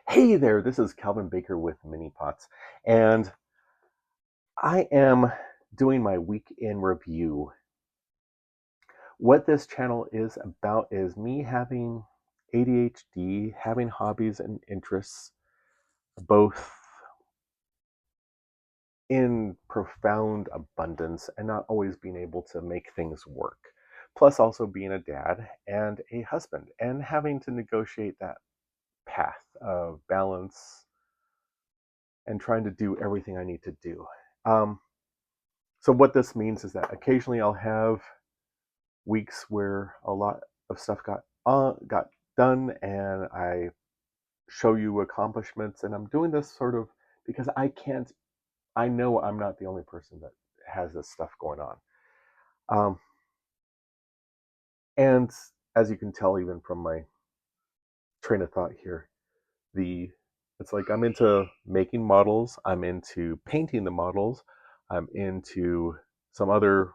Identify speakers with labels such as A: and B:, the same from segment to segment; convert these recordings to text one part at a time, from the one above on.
A: Hey there, this is Calvin Baker with Mini Pots, and I am doing my week in review. What this channel is about is me having ADHD, having hobbies and interests, both in profound abundance and not always being able to make things work. Plus, also being a dad and a husband and having to negotiate that path of balance and trying to do everything I need to do. Um, So what this means is that occasionally I'll have weeks where a lot of stuff got done, and I show you accomplishments. And I'm doing this sort of because I can't. I know I'm not the only person that has this stuff going on. Um, and as you can tell, even from my train of thought here, the it's like I'm into making models. I'm into painting the models. I'm into some other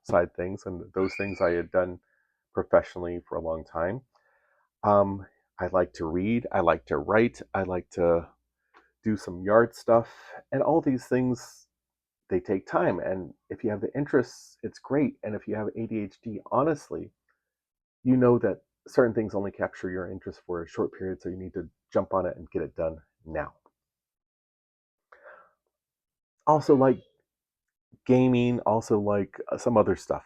A: side things, and those things I had done professionally for a long time. Um, I like to read. I like to write. I like to do some yard stuff, and all these things they take time. And if you have the interests, it's great. And if you have ADHD, honestly, you know that certain things only capture your interest for a short period, so you need to jump on it and get it done now. Also, like gaming, also like some other stuff,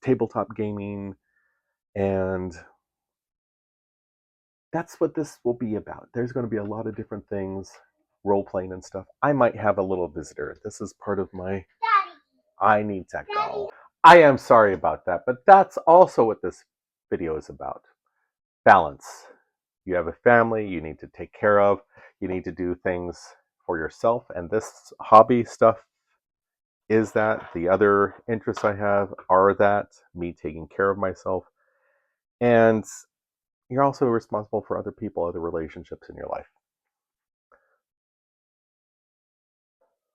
A: tabletop gaming, and that's what this will be about. There's going to be a lot of different things, role playing and stuff. I might have a little visitor. This is part of my. I need to go. I am sorry about that, but that's also what this video is about. Balance. You have a family you need to take care of. You need to do things for yourself, and this hobby stuff is that. The other interests I have are that, me taking care of myself. And you're also responsible for other people, other relationships in your life.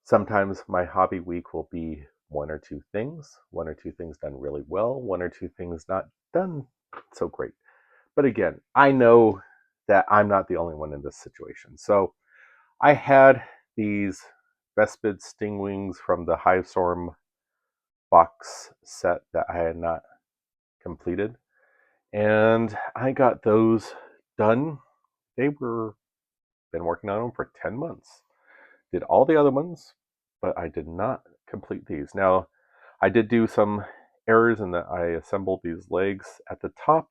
A: Sometimes my hobby week will be one or two things done really well, one or two things not done so great. But again, I know that I'm not the only one in this situation. So I had these Vespid Stingwings from the Hive Storm box set that I had not completed. And I got those done. They were been working on them for 10 months. Did all the other ones, but I did not complete these. Now, I did do some errors in that I assembled these legs at the top.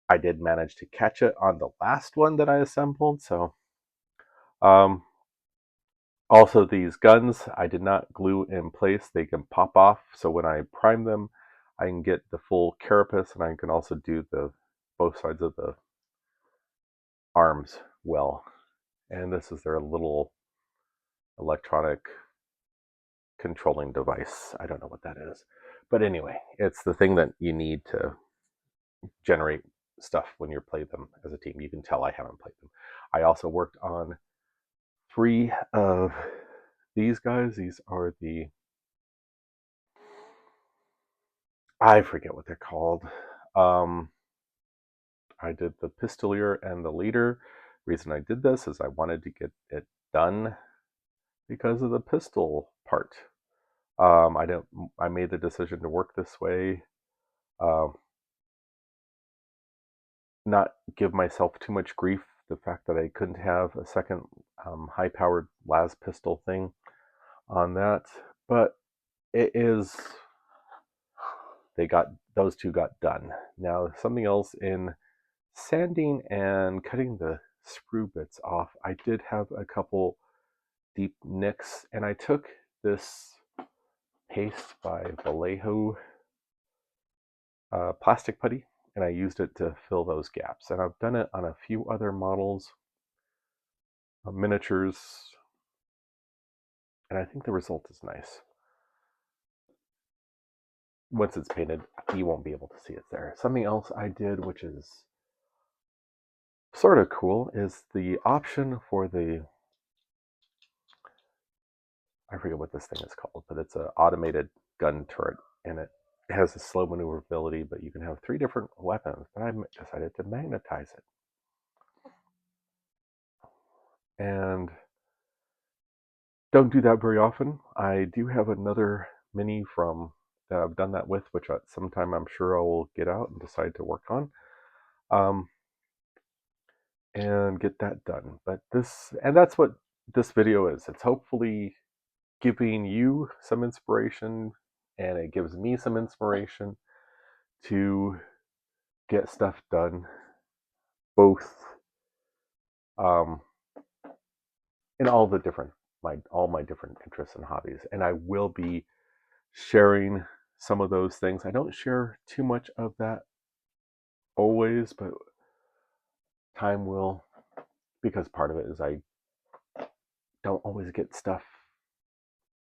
A: I did manage to catch it on the last one that I assembled. So, um, also these guns, I did not glue in place. They can pop off. So when I prime them, I can get the full carapace, and I can also do the both sides of the arms well. And this is their little electronic controlling device. I don't know what that is. But anyway, it's the thing that you need to generate stuff when you play them as a team. You can tell I haven't played them. I also worked on 3 of these guys. These are the, I forget what they're called. Um, I did the pistolier and the leader. Reason I did this is I wanted to get it done because of the pistol part. I don't. I made the decision to work this way. Um, not give myself too much grief. The fact that I couldn't have a second high-powered las pistol thing on that, but it is. They got those two got done. Now something else in sanding and cutting the sprue bits off. I did have a couple deep nicks, and I took this paste by Vallejo plastic putty, and I used it to fill those gaps. And I've done it on a few other models, miniatures, and I think the result is nice. Once it's painted, you won't be able to see it there. Something else I did, which is sort of cool, is the option for the, I forget what this thing is called, but it's an automated gun turret, and it has a slow maneuverability, but you can have 3 different weapons. But I decided to magnetize it. and don't do that very often. I do have another mini from that I've done that with, which at some time I'm sure I will get out and decide to work on, um, and get that done. But that's what this video is. It's hopefully giving you some inspiration, and it gives me some inspiration to get stuff done, both um, in all my different interests and hobbies. And I will be sharing some of those things. I don't share too much of that always, but time will, because part of it is I don't always get stuff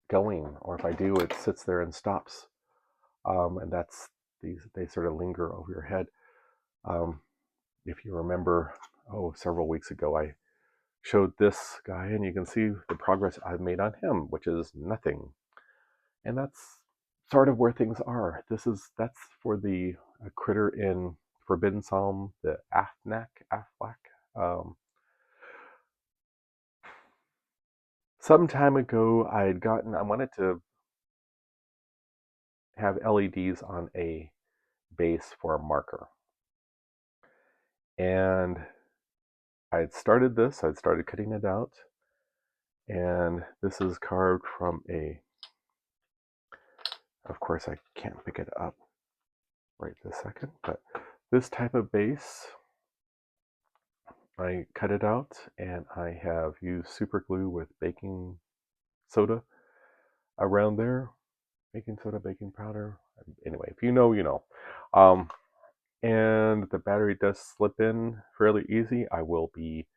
A: going, or if I do, it sits there and stops. And they sort of linger over your head. Um, if you remember, several weeks ago, I showed this guy, and you can see the progress I've made on him, which is nothing. And that's sort of where things are. That's for the critter in Forbidden Psalm, the Aflac. Um, some time ago, I wanted to have LEDs on a base for a marker, and I'd started cutting it out, and this is carved from of course I can't pick it up right this second, but this type of base, I cut it out, and I have used super glue with baking soda around there. Baking soda, baking powder. Anyway, if you know, you know. Um, and the battery does slip in fairly easy. I will be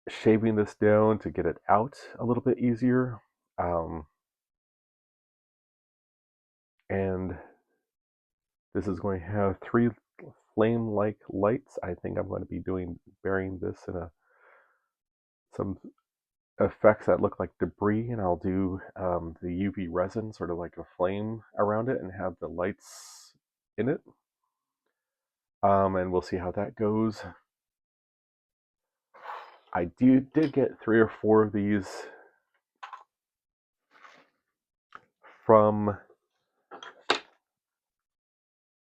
A: shaving this down to get it out a little bit easier. And this is going to have 3 flame-like lights. I think I'm going to be burying this in some effects that look like debris, and I'll do the UV resin, sort of like a flame around it, and have the lights in it. And we'll see how that goes. I did get 3 or 4 of these from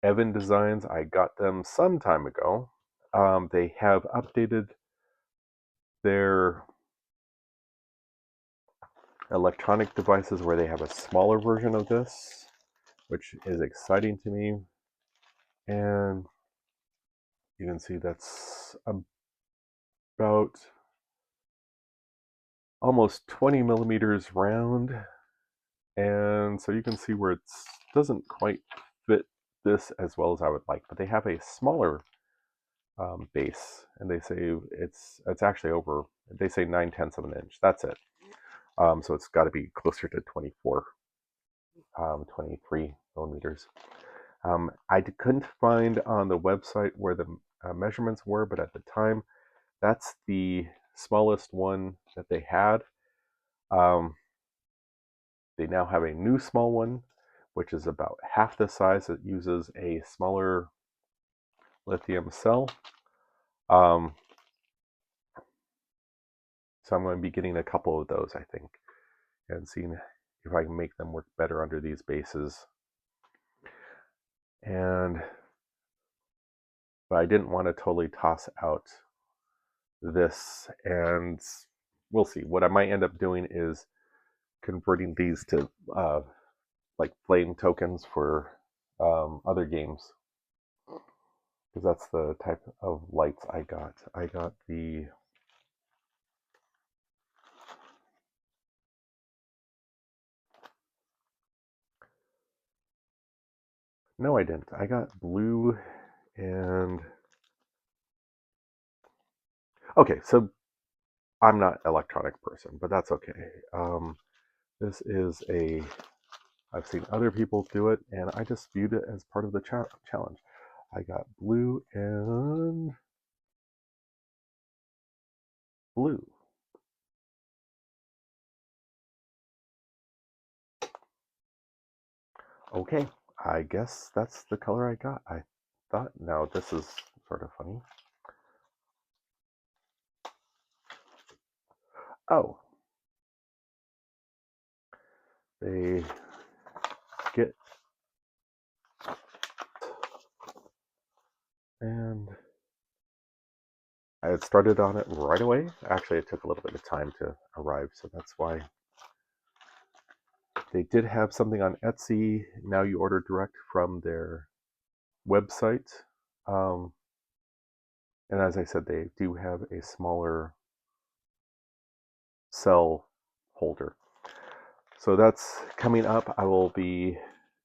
A: Evan Designs. I got them some time ago. They have updated their electronic devices where they have a smaller version of this, which is exciting to me. And you can see that's about almost 20 millimeters round, and so you can see where it doesn't quite fit this as well as I would like, but they have a smaller base, and they say it's actually over, they say 9/10 of an inch, that's it. So it's got to be closer to 24, 23 millimeters. I couldn't find on the website where the measurements were, but at the time, that's the smallest one that they had. They now have a new small one, which is about half the size. It uses a smaller lithium cell. So I'm going to be getting a couple of those, I think, and seeing if I can make them work better under these bases. But I didn't want to totally toss out this, and we'll see. What I might end up doing is converting these to like flame tokens for other games, because that's the type of lights I got. I got the no, I didn't. I got blue and okay. So I'm not an electronic person, but that's okay. This is I've seen other people do it, and I just viewed it as part of the challenge. I got blue and blue. Okay, I guess that's the color I got. I thought, now this is sort of funny. Oh, they get, and I had started on it right away. Actually, it took a little bit of time to arrive, so that's why. They did have something on Etsy. Now you order direct from their website. Um, and as I said, they do have a smaller cell holder. So that's coming up. I will be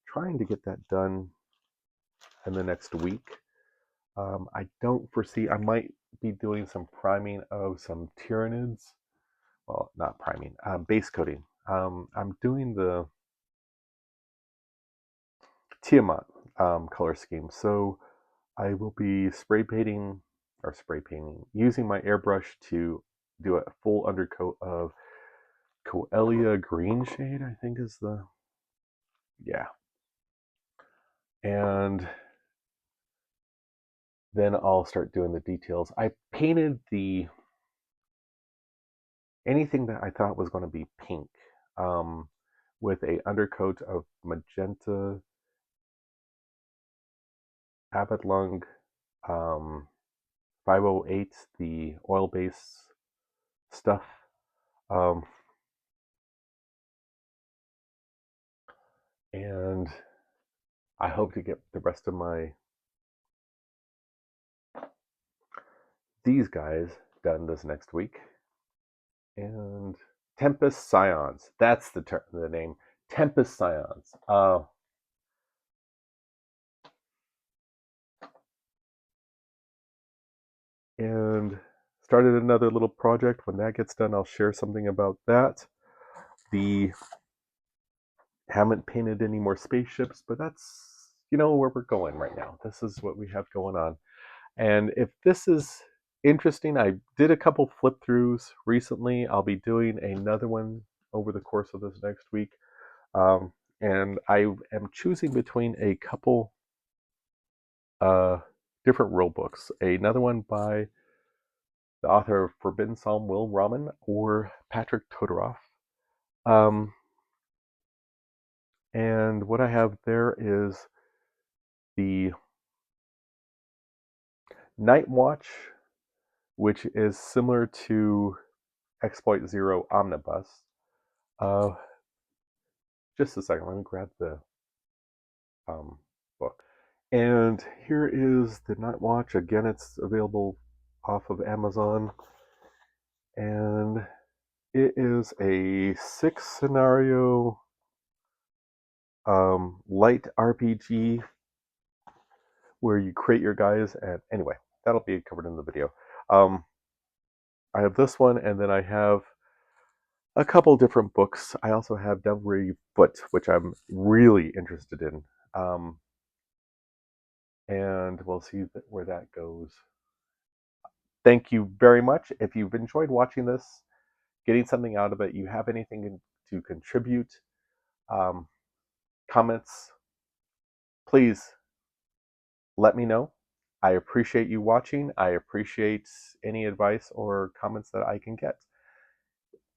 A: trying to get that done in the next week. I don't foresee, I might be doing some priming of some Tyranids. Well, not priming, base coating. I'm doing the Tiamat color scheme. So I will be spray painting, using my airbrush to do a full undercoat of Coelia green shade, I think is the, yeah. And then I'll start doing the details. I painted anything that I thought was going to be pink um, with a undercoat of magenta Abatlung 508, the oil base stuff. Um, and I hope to get the rest of these guys done this next week. And Tempest Scions, that's the name. Tempest Scions. And started another little project. When that gets done, I'll share something about that. The haven't painted any more spaceships, but that's where we're going right now. This is what we have going on. And if this is interesting, I did a couple flip throughs recently. I'll be doing another one over the course of this next week. And I am choosing between a couple uh, different rule books. Another one by the author of Forbidden Psalm, Will Rahman, or Patrick Todorov. Um, and what I have there is the Night Watch, which is similar to Exploit Zero Omnibus. Uh, just a second, let me grab the book. And here is the Night Watch. Again, it's available off of Amazon. And it is a 6 scenario light RPG where you create your guys. And anyway, that'll be covered in the video. I have this one, and then I have a couple different books. I also have Devilry Foot, which I'm really interested in. And we'll see where that goes. Thank you very much. If you've enjoyed watching this, getting something out of it, you have anything to contribute, comments, please let me know. I appreciate you watching. I appreciate any advice or comments that I can get.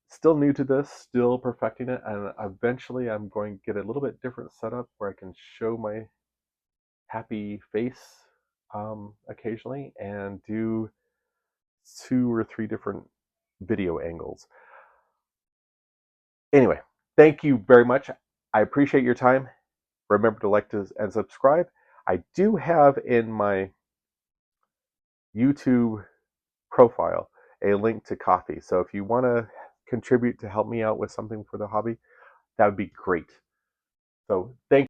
A: Still new to this, still perfecting it, and eventually I'm going to get a little bit different setup where I can show my happy face occasionally and do 2 or 3 different video angles. Anyway, thank you very much. I appreciate your time. Remember to like and subscribe. I do have in my YouTube profile a link to coffee. So if you want to contribute to help me out with something for the hobby, that would be great. So thank